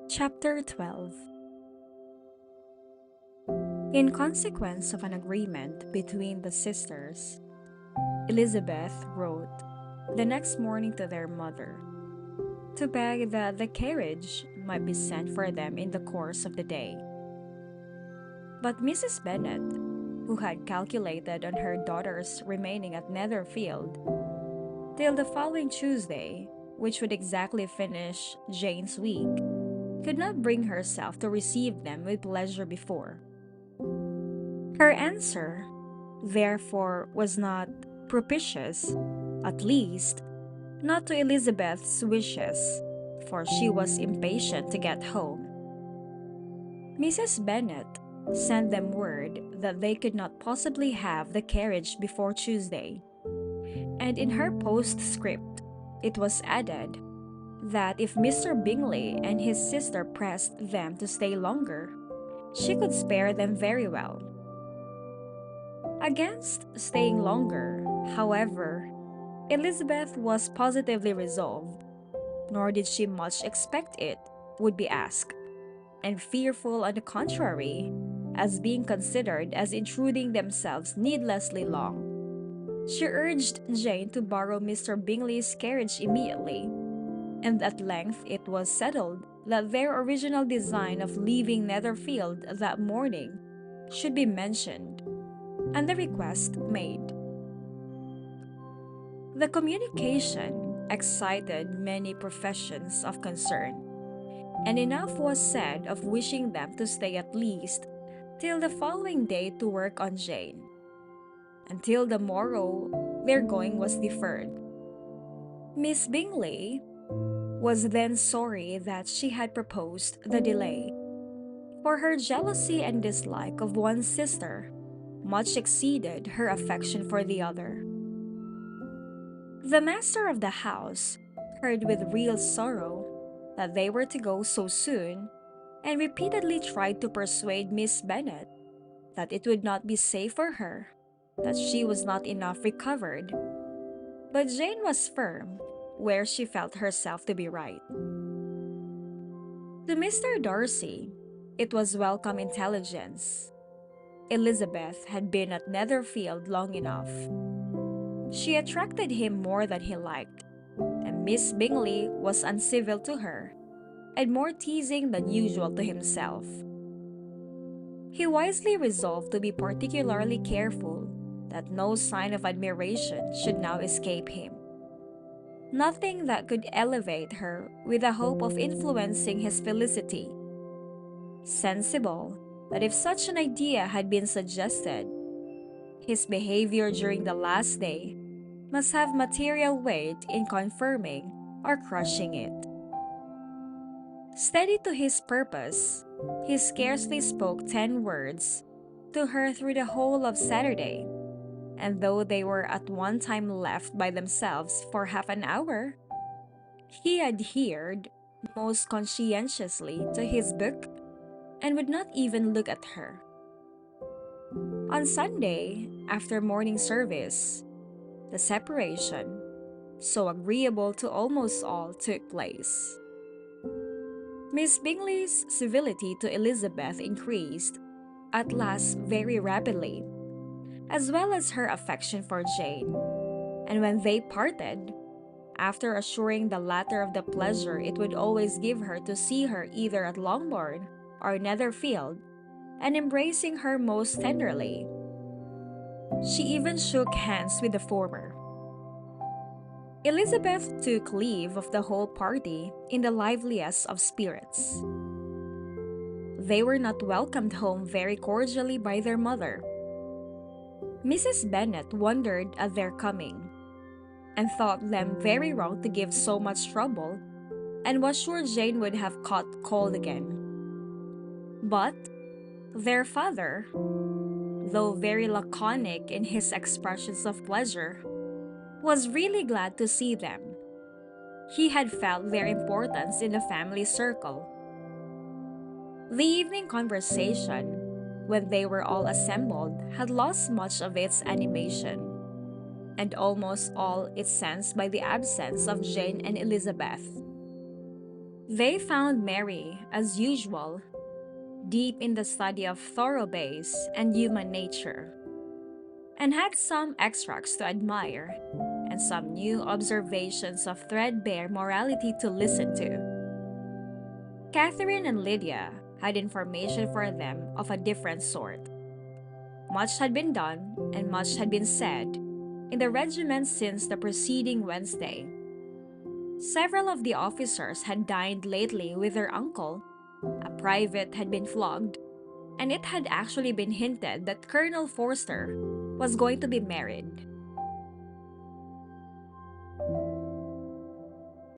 Chapter 12. In consequence of an agreement between the sisters, Elizabeth wrote the next morning to their mother to beg that the carriage might be sent for them in the course of the day. But Mrs. Bennet, who had calculated on her daughters remaining at Netherfield till the following Tuesday, which would exactly finish Jane's week, could not bring herself to receive them with pleasure before. Her answer, therefore, was not propitious, at least, not to Elizabeth's wishes, for she was impatient to get home. Mrs. Bennet sent them word that they could not possibly have the carriage before Tuesday, and in her postscript it was added that if Mr. Bingley and his sister pressed them to stay longer, she could spare them very well. Against staying longer, however, Elizabeth was positively resolved, nor did she much expect it would be asked, and fearful, on the contrary, as being considered as intruding themselves needlessly long. She urged Jane to borrow Mr. Bingley's carriage immediately, and at length it was settled that their original design of leaving Netherfield that morning should be mentioned, and the request made. The communication excited many professions of concern, and enough was said of wishing them to stay at least till the following day to work on Jane. Until the morrow, their going was deferred. Miss Bingley was then sorry that she had proposed the delay, for her jealousy and dislike of one sister much exceeded her affection for the other. The master of the house heard with real sorrow that they were to go so soon, and repeatedly tried to persuade Miss Bennet that it would not be safe for her, that she was not enough recovered. But Jane was firm where she felt herself to be right. To Mr. Darcy, it was welcome intelligence. Elizabeth had been at Netherfield long enough. She attracted him more than he liked, and Miss Bingley was uncivil to her, and more teasing than usual to himself. He wisely resolved to be particularly careful that no sign of admiration should now escape him. Nothing that could elevate her with the hope of influencing his felicity. Sensible that if such an idea had been suggested, his behavior during the last day must have material weight in confirming or crushing it. Steady to his purpose, he scarcely spoke 10 words to her through the whole of Saturday, and though they were at one time left by themselves for half an hour, he adhered most conscientiously to his book and would not even look at her. On Sunday, after morning service, the separation, so agreeable to almost all, took place. Miss Bingley's civility to Elizabeth increased, at last very rapidly, as well as her affection for Jane, and when they parted, after assuring the latter of the pleasure it would always give her to see her either at Longbourn or Netherfield, and embracing her most tenderly, she even shook hands with the former. Elizabeth took leave of the whole party in the liveliest of spirits. They were not welcomed home very cordially by their mother. Mrs. Bennet wondered at their coming, and thought them very wrong to give so much trouble, and was sure Jane would have caught cold again. But their father, though very laconic in his expressions of pleasure, was really glad to see them. He had felt their importance in the family circle. The evening conversation, when they were all assembled, had lost much of its animation, and almost all its sense by the absence of Jane and Elizabeth. They found Mary, as usual, deep in the study of thoroughbass and human nature, and had some extracts to admire and some new observations of threadbare morality to listen to. Catherine and Lydia had information for them of a different sort. Much had been done and much had been said in the regiment since the preceding Wednesday. Several of the officers had dined lately with their uncle, a private had been flogged, and it had actually been hinted that Colonel Forster was going to be married.